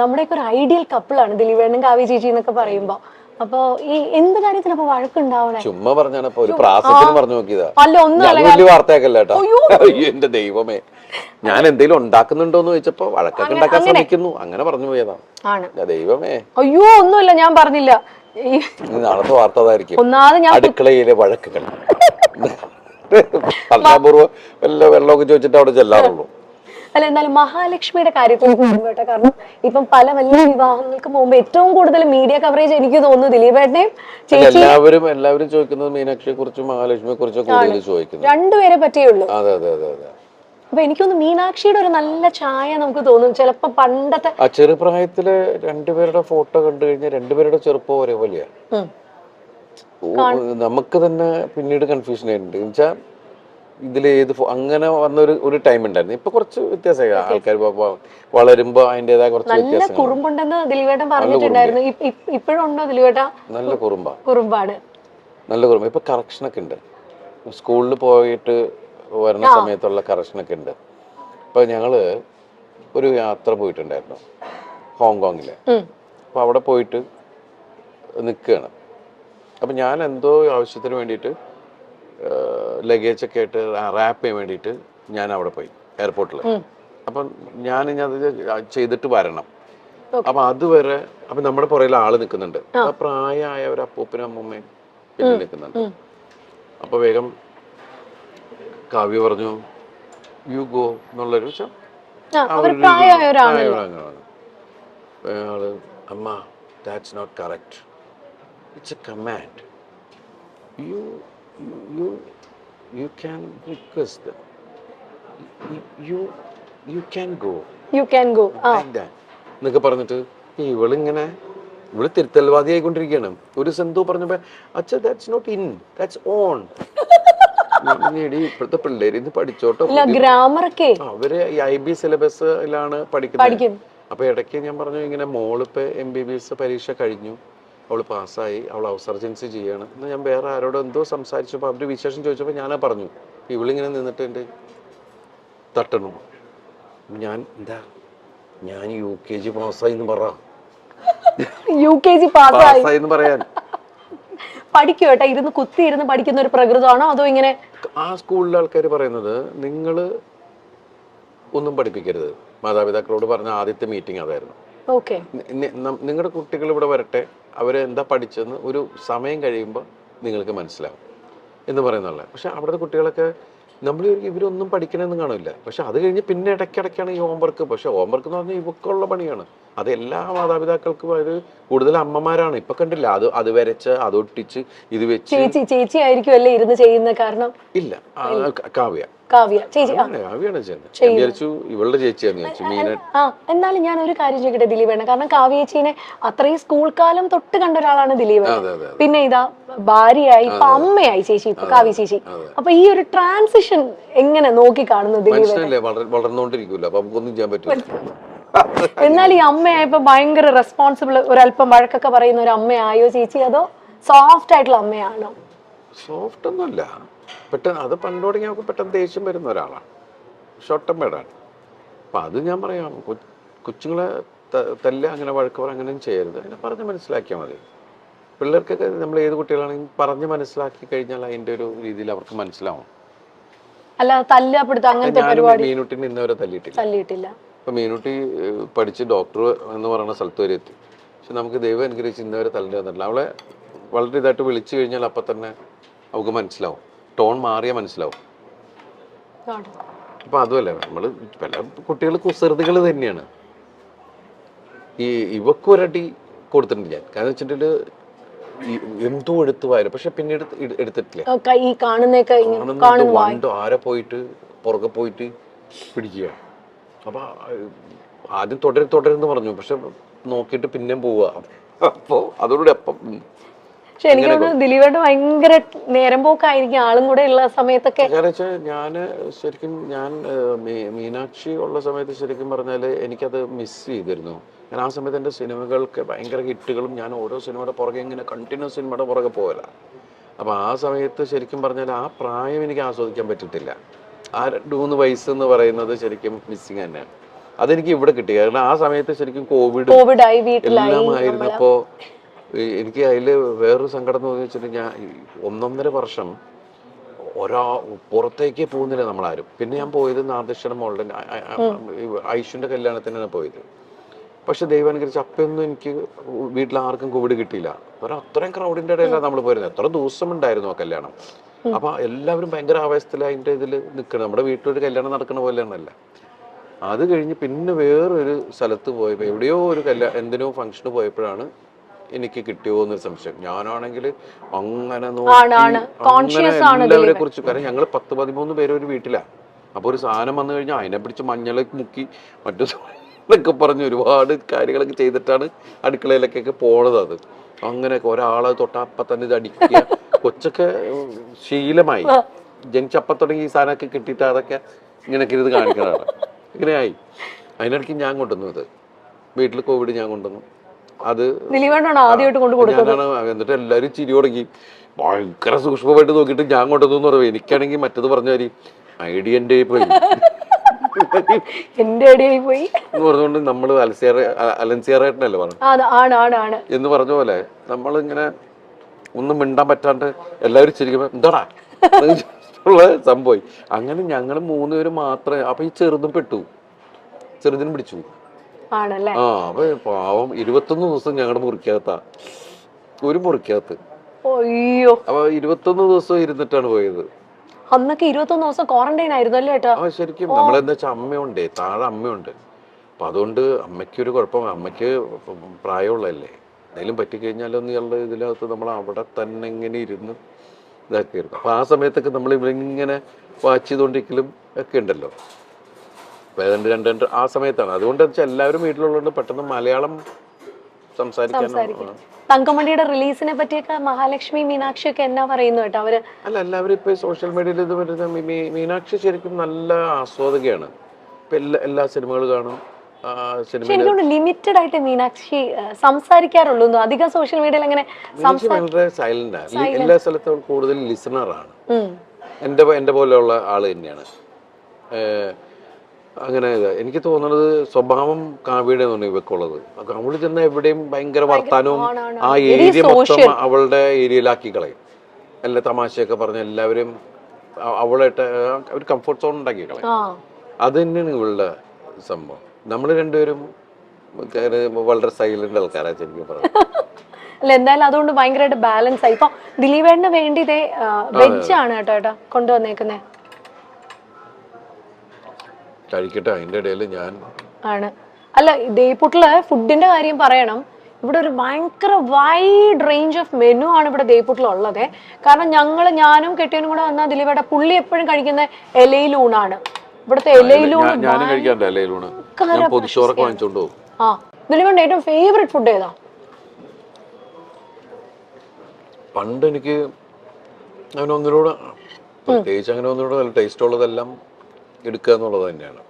നമ്മുടെയൊക്കെ ഒരു ഐഡിയൽ കപ്പിളാണ് ദിലീപേണ്ണും കാവ്യ ചേച്ചി എന്നൊക്കെ പറയുമ്പോ. അപ്പൊ ഈ എന്ത് കാര്യത്തിന് അപ്പൊ വഴക്കുണ്ടാവണേ? ചുമ്മാ പറഞ്ഞാണ് ഒരു പ്രാസത്തിന് പറഞ്ഞു നോക്കിയതാ. അല്ല ഒന്നും വലിയ വാർത്തയാക്കല്ല കേട്ടോ. അയ്യോ എന്റെ ദൈവമേ, ഞാൻ എന്തെങ്കിലും ഉണ്ടാക്കുന്നുണ്ടോന്ന് ചോദിച്ചപ്പോ വഴക്കൊക്കെ ഉണ്ടാക്കാൻ ശ്രമിക്കുന്നു, അങ്ങനെ പറഞ്ഞു പോയതാണ്. ദൈവമേ, അയ്യോ ഒന്നുമില്ല, ഞാൻ പറഞ്ഞില്ല. നാളത്തെ വാർത്ത അതായിരിക്കും, ഒന്നാമത് ഞാൻ അടുക്കളയിലെ വഴക്കുകൾ. അൽപൂർവ്വം വല്ല വെള്ളമൊക്കെ ചോദിച്ചിട്ട് അവിടെ ചെല്ലാറുള്ളൂ. അല്ല, എന്നാലും മഹാലക്ഷ്മിയുടെ കാര്യത്തിൽ കേട്ടോ, കാരണം ഇപ്പം പല വലിയ വിവാഹങ്ങൾക്ക് മുമ്പ് ഏറ്റവും കൂടുതൽ മീഡിയ കവറേജ് എനിക്ക് തോന്നുന്നു ദിലീപേട്ടനെയും ചേച്ചി എല്ലാവരും ചോദിക്കുന്നത് മീനാക്ഷിയെ കുറിച്ചും മഹാലക്ഷ്മിയെ കുറിച്ചും കൂടുതൽ ചോദിക്കുന്നത്. രണ്ടുപേരെ പറ്റിയുള്ളൂ. അതെ അതെ അതെ അതെ. അപ്പൊ എനിക്കൊന്ന് മീനാക്ഷിയുടെ ഒരു നല്ല ചായ നമുക്ക് തോന്നും ചിലപ്പോ. പണ്ടത്തെ ആ ചെറുപ്രായത്തില് രണ്ടുപേരുടെ ഫോട്ടോ കണ്ടു കഴിഞ്ഞാൽ രണ്ടുപേരുടെ ചെറുപ്പം ഒരേപോലെയാ. നമുക്ക് തന്നെ പിന്നീട് കൺഫ്യൂഷൻ ആയിട്ടുണ്ട്. എന്നുവെച്ചാൽ ഇതിൽ ഏത് അങ്ങനെ വന്ന ഒരു ടൈം ഉണ്ടായിരുന്നു. ഇപ്പൊ കുറച്ച് വ്യത്യാസമായി, ആൾക്കാർ വളരുമ്പോ അതിന്റേതായ കുറച്ച് വ്യത്യാസം. കുറുമ്പുണ്ടെന്ന് ദിലീപേട്ടൻ പറഞ്ഞിട്ടുണ്ടായിരുന്നു. ഇപ്പോഴും ഉണ്ടോ ദിലീപേട്ട? നല്ല കുറുമ്പാണ്, നല്ല കുറുമ്പ്. ഇപ്പൊ കറക്ഷനൊക്കെ ഉണ്ട്, സ്കൂളിൽ പോയിട്ട് വരുന്ന സമയത്തുള്ള കറക്ഷനൊക്കെ ഉണ്ട്. ഇപ്പൊ ഞങ്ങള് ഒരു യാത്ര പോയിട്ടുണ്ടായിരുന്നു ഹോങ്കോങ്ങില്. അപ്പൊ അവിടെ പോയിട്ട് നിൽക്കുകയാണ്. അപ്പൊ ഞാൻ എന്തോ ആവശ്യത്തിന് വേണ്ടിയിട്ട് ലഗേജ് ഒക്കെ ആയിട്ട് റാപ്പ് ചെയ്യാൻ വേണ്ടിയിട്ട് ഞാൻ അവിടെ പോയി എയർപോർട്ടിൽ. അപ്പം ഞാൻ അത് ചെയ്തിട്ട് വരണം. അപ്പൊ അതുവരെ അപ്പൊ നമ്മുടെ പുറകിൽ ആള് നിൽക്കുന്നുണ്ട്. അപ്പൊ പ്രായമായ ഒരു അപ്പൂപ്പനും അമ്മൂമ്മയും പിന്നെ നിൽക്കുന്നുണ്ട്. അപ്പൊ വേഗം കാവ്യ പറഞ്ഞു യു ഗോ എന്നുള്ളൊരു അമ്മ that's not correct, it's a command. You can request them. You can go. Like that. എന്നൊക്കെ പറഞ്ഞിട്ട് ഇവള് തിരുത്തൽവാദി ആയിക്കൊണ്ടിരിക്കുകയാണ്. ഒരു സെന്തോ പറഞ്ഞപ്പോ അച്ഛാ that's not in, that's on. ഇപ്പോഴത്തെ പിള്ളേര് ഇത് പഠിച്ചോട്ടോ, അവര് IB സിലബസിലാണ് പഠിക്കുന്നത്. അപ്പൊ ഇടയ്ക്ക് ഞാൻ പറഞ്ഞു ഇങ്ങനെ മോളിപ്പോ MBBS പരീക്ഷ കഴിഞ്ഞു, അവള് പാസ്സായി, അവൾ ഔസർജൻസി ചെയ്യാണ്. എന്നാൽ ഞാൻ വേറെ ആരോടും എന്തോ സംസാരിച്ചപ്പോൾ അവര് വിശേഷം ചോദിച്ചപ്പോൾ ഞാനാ പറഞ്ഞു. ഇവളിങ്ങനെ നിന്നിട്ട് എൻ്റെ തട്ടണു. ഞാൻ UKG പാസ്സായി എന്ന് പറ, UKG പാസ്സായി എന്ന് പറയാൻ. പഠിക്കും കേട്ടോ, ഇരുന്ന് കുത്തിയിരുന്ന് പഠിക്കുന്ന ഒരു പ്രകൃതമാണോ അതോ ഇങ്ങനെ? ആ സ്കൂളിലെ ആൾക്കാർ പറയുന്നത് നിങ്ങള് ഒന്നും പഠിപ്പിക്കരുത്. മാതാപിതാക്കളോട് പറഞ്ഞ ആദ്യത്തെ മീറ്റിംഗ് അതായിരുന്നു. നിങ്ങളുടെ കുട്ടികൾ ഇവിടെ വരട്ടെ, അവരെന്താ പഠിച്ചെന്ന് ഒരു സമയം കഴിയുമ്പോൾ നിങ്ങൾക്ക് മനസ്സിലാവും എന്ന് പറയുന്നുള്ള. പക്ഷെ അവിടുത്തെ കുട്ടികളൊക്കെ നമ്മൾ ഇവരൊന്നും പഠിക്കണമെന്ന് കാണില്ല. പക്ഷെ അത് കഴിഞ്ഞ് പിന്നെ ഇടയ്ക്കിടയ്ക്കാണ് ഈ ഹോംവർക്ക്. പക്ഷെ ഹോംവർക്ക് എന്ന് പറഞ്ഞാൽ ഇവക്കുള്ള പണിയാണ്. അത് എല്ലാ മാതാപിതാക്കൾക്കും അത് കൂടുതൽ അമ്മമാരാണ്. ഇപ്പൊ കണ്ടില്ല, അത് വരച്ച് അത് ഒട്ടിച്ച് ഇത് വെച്ച്. ചേച്ചി ആയിരിക്കും അല്ലേ ഇരുന്ന് ചെയ്യുന്ന? കാരണം ഇല്ല, കാവ്യാണ് ഇവളുടെ ചേച്ചിയാന്ന്. എന്നാലും ഞാൻ ഒരു കാര്യം ചോദിക്കട്ടെ ദിലീപേണ്ണ, കാരണം കാവ്യ ചേച്ചീനെ അത്രയും സ്കൂൾ കാലം തൊട്ട് കണ്ട ഒരാളാണ് ദിലീപേണ്ണ. പിന്നെ ഇതാ ഭാര്യയായി, ഇപ്പൊ അമ്മയായി ചേച്ചി, ഇപ്പൊ കാവ്യ ചേച്ചി. അപ്പൊ ഈ ഒരു ട്രാൻസിഷൻ എങ്ങനെ നോക്കി കാണുന്നു ദിലീപേണ്ണ? വളർന്നുകൊണ്ടിരിക്കൂല, അപ്പൊ നമുക്കൊന്നും ചെയ്യാൻ പറ്റില്ല. എന്നാൽ ഈ അമ്മയായപ്പോ ഭയങ്കര റെസ്പോൺസിബിൾ, ഒരല്പം വഴക്കൊക്കെ പറയുന്ന ഒരു അമ്മയായോ ചേച്ചി, അതോ സോഫ്റ്റ് ആയിട്ടുള്ള അമ്മയാണോ? സോഫ്റ്റ് ഒന്നുമല്ല, പെട്ടെന്ന് അത് പണ്ട് തുടങ്ങി നമുക്ക് പെട്ടെന്ന് ദേഷ്യം വരുന്ന ഒരാളാണ്, ഷോർട്ട് ടെമ്പേർഡാണ്. അപ്പം അത് ഞാൻ പറയാം, കൊച്ചുങ്ങളെ തല്ല, അങ്ങനെ വഴക്ക് പറ, അങ്ങനെയും ചെയ്യരുത്. അതിനെ പറഞ്ഞ് മനസ്സിലാക്കിയാൽ മതി. പിള്ളേർക്കൊക്കെ നമ്മൾ ഏത് കുട്ടികളാണെങ്കിലും പറഞ്ഞ് മനസ്സിലാക്കി കഴിഞ്ഞാൽ അതിൻ്റെ ഒരു രീതിയിൽ അവർക്ക് മനസ്സിലാവും. അല്ല തല്ലപ്പെടുത്ത അങ്ങനത്തെ പരിപാടി മീനുട്ടിനെ ഇന്നവരെ തല്ലിയിട്ടില്ല. ഇപ്പൊ മീനുട്ടി പഠിച്ച് ഡോക്ടർ എന്ന് പറയുന്ന സ്ഥലത്ത് വരെ എത്തി. പക്ഷെ നമുക്ക് ദൈവം അനുഗ്രഹിച്ച് ഇന്നവരെ തല്ലിട്ട് വന്നിട്ടില്ല. അവളെ വളരെ ഇതായിട്ട് വിളിച്ചു കഴിഞ്ഞാൽ അപ്പം തന്നെ അവൾക്ക് മനസ്സിലാവും, ടോൺ മാറിയാ മനസ്സിലാവും. അപ്പൊ അതുമല്ല, നമ്മള് പല കുട്ടികൾ കുസൃതികൾ തന്നെയാണ്. ഇവക്കൊരടി കൊടുത്തിട്ടുണ്ട് ഞാൻ. കാരണം വെച്ചിട്ടുണ്ടെങ്കിൽ എന്തോ എടുത്തു വായില്ല, പക്ഷെ പിന്നീട് എടുത്തിട്ടില്ല. ആരെ പോയിട്ട് പുറകെ പോയിട്ട് പിടിക്കുക. അപ്പൊ ആദ്യം തുടരുന്ന് പറഞ്ഞു, പക്ഷെ നോക്കിയിട്ട് പിന്നെയും പോവുക. അപ്പൊ അതോടുകൂടി അപ്പം. പക്ഷെ എനിക്ക് തോന്നുന്നു ദിലീപേട്ട ഭയങ്കര നേരം പോക്കായിരിക്കും ആളും കൂടെ ഉള്ള സമയത്തൊക്കെ. ഞാൻ മീനാക്ഷി ഉള്ള സമയത്ത് ശരിക്കും പറഞ്ഞാല് എനിക്കത് മിസ് ചെയ്തിരുന്നു. ഞാൻ ആ സമയത്ത് എൻ്റെ സിനിമകൾക്ക് ഭയങ്കര ഹിറ്റുകളും, ഞാൻ ഓരോ സിനിമയുടെ പുറകെ ഇങ്ങനെ കണ്ടിന്യൂസ് സിനിമയുടെ പുറകെ പോകല. അപ്പൊ ആ സമയത്ത് ശരിക്കും പറഞ്ഞാൽ ആ പ്രായം എനിക്ക് ആസ്വദിക്കാൻ പറ്റിയിട്ടില്ല. ആ 2-3 വയസ്സ് എന്ന് പറയുന്നത് ശരിക്കും മിസ്സിങ് തന്നെയാണ്. അതെനിക്ക് ഇവിടെ കിട്ടി. കാരണം ആ സമയത്ത് ശരിക്കും കോവിഡ് കോവിഡായി വീട്ടിലായി എല്ലാം ആയിരുന്നപ്പോ എനിക്ക് അതിൽ വേറൊരു സങ്കടം എന്ന് വെച്ചിട്ടുണ്ടെങ്കിൽ ഞാൻ 1.5 വർഷം പുറത്തേക്ക് പോകുന്നില്ല നമ്മളാരും. പിന്നെ ഞാൻ പോയത് നാദൃശ്വരം മോളുടെ ഐഷുവിന്റെ കല്യാണത്തിനാണ് പോയത്. പക്ഷെ ദൈവം അനുകരിച്ച് അപ്പൊന്നും എനിക്ക് വീട്ടിൽ ആർക്കും കോവിഡ് കിട്ടിയില്ല. അത്രയും ക്രൗഡിന്റെ ഇടയിലാണ് നമ്മൾ പോയിരുന്നത്. എത്ര ദിവസം ഉണ്ടായിരുന്നു ആ കല്യാണം. അപ്പൊ എല്ലാവരും ഭയങ്കര ആവേശത്തിൽ അതിന്റെ ഇതിൽ നിൽക്കണം. നമ്മുടെ വീട്ടിലൊരു കല്യാണം നടക്കുന്ന പോലെയാണല്ല. അത് കഴിഞ്ഞ് പിന്നെ വേറൊരു സ്ഥലത്ത് പോയപ്പോൾ എവിടെയോ ഒരു എന്തിനോ ഫംഗ്ഷന് പോയപ്പോഴാണ് എനിക്ക് കിട്ടിയോ എന്നൊരു സംശയം. ഞാനാണെങ്കിൽ അങ്ങനെ എല്ലാവരെ കുറിച്ച്, കാരണം ഞങ്ങൾ 10-13 പേര് ഒരു വീട്ടിലാണ്. അപ്പൊ ഒരു സാധനം വന്നു കഴിഞ്ഞാൽ അതിനെ പിടിച്ച് മഞ്ഞളൊക്കെ മുക്കി മറ്റു എന്നൊക്കെ പറഞ്ഞ് ഒരുപാട് കാര്യങ്ങളൊക്കെ ചെയ്തിട്ടാണ് അടുക്കളയിലേക്കൊക്കെ പോണത്. അത് അങ്ങനെയൊക്കെ ഒരാളെ തൊട്ടപ്പം തന്നെ ഇത് അടിക്കുക, കൊച്ചൊക്കെ ശീലമായി. ജനിച്ചപ്പം തുടങ്ങി ഈ സാധനമൊക്കെ കിട്ടിയിട്ട് അതൊക്കെ ഇങ്ങനെയൊക്കെ ഇത് കാണിക്കുന്നതാണ്. ഇങ്ങനെയായി. അതിനിടയ്ക്ക് ഞാൻ കൊണ്ടുവന്നു ഇത് വീട്ടിൽ കോവിഡ് ഞാൻ കൊണ്ടുവന്നു. അത് ഞാനാണ്. എന്നിട്ട് എല്ലാവരും ചിരി തുടങ്ങി. ഭയങ്കര സൂക്ഷ്മമായിട്ട് നോക്കിയിട്ട് ഞാൻ കൊണ്ടുവന്നു എന്ന് പറയുന്നത്. എനിക്കാണെങ്കിൽ മറ്റത് പറഞ്ഞ കാര്യം ഐഡിയ എൻ്റെ പോയി എന്ന് പറഞ്ഞുകൊണ്ട് നമ്മള് അലൻസിയറായിട്ടല്ലേ പറഞ്ഞു എന്ന് പറഞ്ഞ പോലെ നമ്മളിങ്ങനെ ഒന്നും മിണ്ടാൻ പറ്റാണ്ട് എല്ലാവരും ചിരിക്കുമ്പോ എന്താടാ ഉള്ള സംഭവം. അങ്ങനെ ഞങ്ങൾ 3 പേര് മാത്രമേ. അപ്പൊ ഈ ചെറുതും പെട്ടു, ചെറുതിനും പിടിച്ചു. അപ്പൊ പാവം 21 ദിവസം ഞങ്ങളുടെ മുറിക്കകത്താ, ഒരു മുറിക്കകത്ത്. അപ്പൊ 21 ദിവസം ഇരുന്നിട്ടാണ് പോയത്. അന്നൊക്കെ 21 ദിവസം ക്വാറന്റൈൻ ആയിരുന്നു അല്ലേ ഏട്ടാ? ശരിക്കും നമ്മളെന്താ വെച്ചാൽ അമ്മയുണ്ട്, താഴെ അമ്മയുണ്ട്. അപ്പൊ അതുകൊണ്ട് അമ്മയ്ക്കൊരു കുഴപ്പം. അമ്മയ്ക്ക് പ്രായമുള്ളതല്ലേ, എന്തെങ്കിലും പറ്റിക്കഴിഞ്ഞാലൊന്നുള്ള ഇതിനകത്ത് നമ്മൾ അവിടെ തന്നെ ഇങ്ങനെ ഇരുന്ന് ഇതാക്കിയിരുന്നു. അപ്പൊ ആ സമയത്തൊക്കെ നമ്മൾ ഇവരിങ്ങനെ വാച്ച് ചെയ്തുകൊണ്ടിരിക്കലും ഒക്കെ ഉണ്ടല്ലോ. അപ്പൊ ഏതാണ്ട് 2 ആ സമയത്താണ്. അതുകൊണ്ട് വെച്ചാൽ എല്ലാവരും വീട്ടിലുള്ളതുകൊണ്ട് പെട്ടെന്ന് മലയാളം സംസാരിക്കാൻ. തങ്കമണിയുടെ റിലീസിനെ പറ്റിയൊക്കെ മഹാലക്ഷ്മി, മീനാക്ഷി ഒക്കെ എന്നാ പറയുന്നു കേട്ടോ അവര്? അല്ല, എല്ലാവരും ഇപ്പൊ സോഷ്യൽ മീഡിയയിൽ ഇത് വരുന്ന മീനാക്ഷി ശരിക്കും നല്ല ആസ്വാദകയാണ്. ഇപ്പൊ എല്ലാ സിനിമകളും കാണും. ലിമിറ്റഡ് ആയിട്ട് മീനാക്ഷി സംസാരിക്കാറുള്ളൂ. അധികം സോഷ്യൽ മീഡിയയിൽ അങ്ങനെ വളരെ സൈലന്റ് ആണ്. എല്ലാ സ്ഥലത്തും കൂടുതൽ ലിസണറാണ്. എന്റെ പോലെയുള്ള ആള് തന്നെയാണ്. അങ്ങനെ എനിക്ക് തോന്നുന്നത് സ്വഭാവം കാവ്യയുടെ ഇവക്കുള്ളത്. അവള് ചെന്ന എവിടെയും ഭയങ്കര വർത്താനവും ആ ഏരിയ മൊത്തം അവളുടെ ഏരിയയിലാക്കി കളയും. എല്ലാ തമാശയൊക്കെ പറഞ്ഞ എല്ലാവരും അവളായിട്ട് ഒരു കംഫർട്ട് സോൺ ഉണ്ടാക്കി കളയും. അത് തന്നെയാണ് ഇവളുടെ സംഭവം. നമ്മൾ രണ്ടുപേരും വളരെ സൈലന്റ് ആൾക്കാരാണ് ശരിക്കും പറഞ്ഞു. അല്ല, എന്തായാലും അതുകൊണ്ട് ഭയങ്കരമായിട്ട് ബാലൻസ് ആയി. ഇപ്പൊ ദിലീപേട്ടന് വേണ്ടി വെജ് ആണ് കേട്ടോ കൊണ്ടുവന്നേക്കുന്നേ. കഴിക്കട്ടെ, അതിന്റെ ഇടയിൽ ഞാൻ ആണ്. അല്ല, ദേയ്പുട്ടില് ഫുഡിന്റെ കാര്യം പറയണം. ഇവിടെ ഒരു ഭയങ്കര വൈഡ് റേഞ്ച് ഓഫ് മെനു ആണ് ഇവിടെ ദേയ്പുട്ടിലുള്ളത്. കാരണം ഞാനും കെട്ടിയനും കൂടെ വന്നാൽ ദിലീപേട്ട പുള്ളി എപ്പോഴും കഴിക്കുന്ന ഇലയിലൂണാണ്. ഇവിടുത്തെ ഇലയിലൂണ്. ദിലീപേട്ട ഏറ്റവും ഫേവറേറ്റ് ഫുഡ് ഏതാ? പണ്ട് എനിക്ക് അങ്ങനെ ഒന്നിനോട് പ്രത്യേകിച്ച് അങ്ങനെ ഒന്നിനോട് നല്ല ടേസ്റ്റ് ഉള്ളതെല്ലാം എടുക്കുക എന്നുള്ളത് തന്നെയാണ്.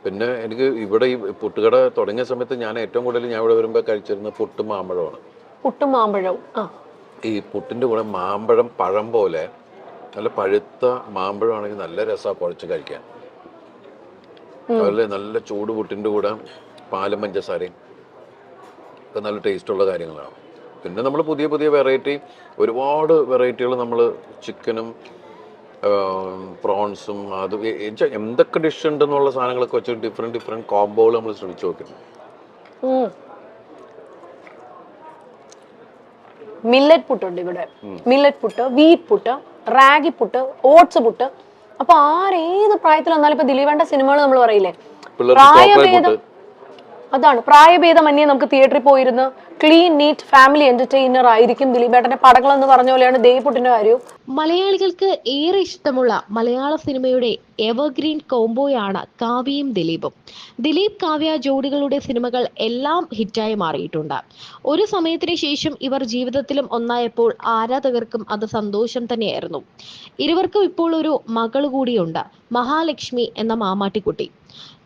പിന്നെ എനിക്ക് ഇവിടെ ഈ പുട്ടുകട തുടങ്ങിയ സമയത്ത് ഞാൻ ഏറ്റവും കൂടുതൽ ഞാൻ ഇവിടെ വരുമ്പോൾ കഴിച്ചിരുന്നത് പുട്ടും മാമ്പഴമാണ്. പുട്ടും മാമ്പഴവും. ഈ പുട്ടിന്റെ കൂടെ മാമ്പഴം പഴം പോലെ നല്ല പഴുത്ത മാമ്പഴമാണെങ്കിൽ നല്ല രസമാണ് കുഴച്ച് കഴിക്കാൻ. അതുപോലെ നല്ല ചൂട് പുട്ടിന്റെ കൂടെ പാലും പഞ്ചസാരയും ഒക്കെ നല്ല ടേസ്റ്റുള്ള കാര്യങ്ങളാണ്. പിന്നെ നമ്മൾ പുതിയ പുതിയ ഒരുപാട് വെറൈറ്റികൾ നമ്മൾ ചിക്കനും പ്രോൺസും അത് എന്തൊക്കെ ഡിഷ് ഉണ്ടെന്നുള്ള സാധനങ്ങളൊക്കെ വെച്ച് ഡിഫറെന്റ് കോംബോകൾ നമ്മൾ ശ്രമിച്ചു നോക്കുന്നു. മില്ലറ്റ് പുട്ടുണ്ട് ഇവിടെ. Millet puttu, wheat puttu, ragi puttu, oats puttu. അപ്പൊ ഏത് പ്രായത്തിൽ വന്നാലും ഇപ്പൊ ദിലീപേണ്ട സിനിമകൾ നമ്മൾ പറയില്ലേ, പ്രായഭേദം. അതാണ്, പ്രായഭേദമന്യേ നമുക്ക് തിയേറ്ററിൽ പോയിരുന്ന് ക്ലീൻ നീറ്റ് ഫാമിലി എന്റർടൈനർ ആയിരിക്കും ദിലീപേട്ടന്റെ പടങ്ങൾ എന്ന് പറഞ്ഞ പോലെയാണ് ദേയ്പുട്ടിന്റെ കാര്യവും. മലയാളികൾക്ക് ഏറെ ഇഷ്ടമുള്ള മലയാള സിനിമയുടെ എവർഗ്രീൻ കോംബോയാണ് കാവ്യയും ദിലീപും. ദിലീപ് കാവ്യ ജോഡികളുടെ സിനിമകൾ എല്ലാം ഹിറ്റായി മാറിയിട്ടുണ്ട്. ഒരു സമയത്തിന് ശേഷം ഇവർ ജീവിതത്തിലും ഒന്നായപ്പോൾ ആരാധകർക്കും അത് സന്തോഷം തന്നെയായിരുന്നു. ഇരുവർക്കും ഇപ്പോൾ ഒരു മകൾ കൂടിയുണ്ട്, മഹാലക്ഷ്മി എന്ന മാമാട്ടിക്കുട്ടി.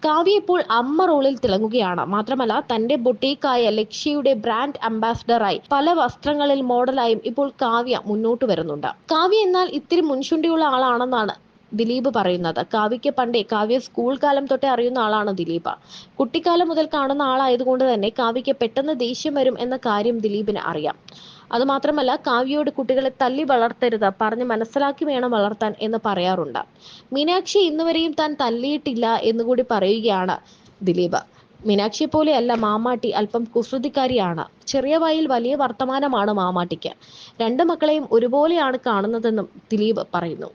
കാവ്യ ഇപ്പോൾ അമ്മ റോളിൽ തിളങ്ങുകയാണ്. മാത്രമല്ല തന്റെ ബൊട്ടീക്കായ ലക്ഷ്യയുടെ ബ്രാൻഡ് അംബാസിഡറായി പല വസ്ത്രങ്ങളിൽ മോഡലായും ഇപ്പോൾ കാവ്യ മുന്നോട്ട് വരുന്നുണ്ട്. കാവ്യ എന്നാൽ ഇത്തിരി മുൻചുണ്ടിയുള്ള ആളാണെന്നാണ് ദിലീപ് പറയുന്നത്. കാവ്യയ്ക്ക് പണ്ടേ കാവ്യ സ്കൂൾ കാലം തൊട്ടേ അറിയുന്ന ആളാണ് ദിലീപ്. കുട്ടിക്കാലം മുതൽ കാണുന്ന ആളായതുകൊണ്ട് തന്നെ കാവ്യയ്ക്ക് പെട്ടെന്ന് ദേഷ്യം വരും എന്ന കാര്യം ദിലീപിന് അറിയാം. അതുമാത്രമല്ല, കാവ്യയോട് കുട്ടികളെ തല്ലി വളർത്തരുത്, പറഞ്ഞ് മനസ്സിലാക്കി വേണം വളർത്താൻ എന്ന് പറയാറുണ്ട്. മീനാക്ഷി ഇന്നുവരെയും താൻ തല്ലിയിട്ടില്ല എന്നുകൂടി പറയുകയാണ് ദിലീപ്. മീനാക്ഷിയെ പോലെയല്ല മാമാട്ടി, അല്പം കുസൃതിക്കാരിയാണ്. ചെറിയ വായിൽ വലിയ വർത്തമാനമാണ് മാമാട്ടിക്ക്. രണ്ട് മക്കളെയും ഒരുപോലെയാണ് കാണുന്നതെന്നും ദിലീപ് പറയുന്നു.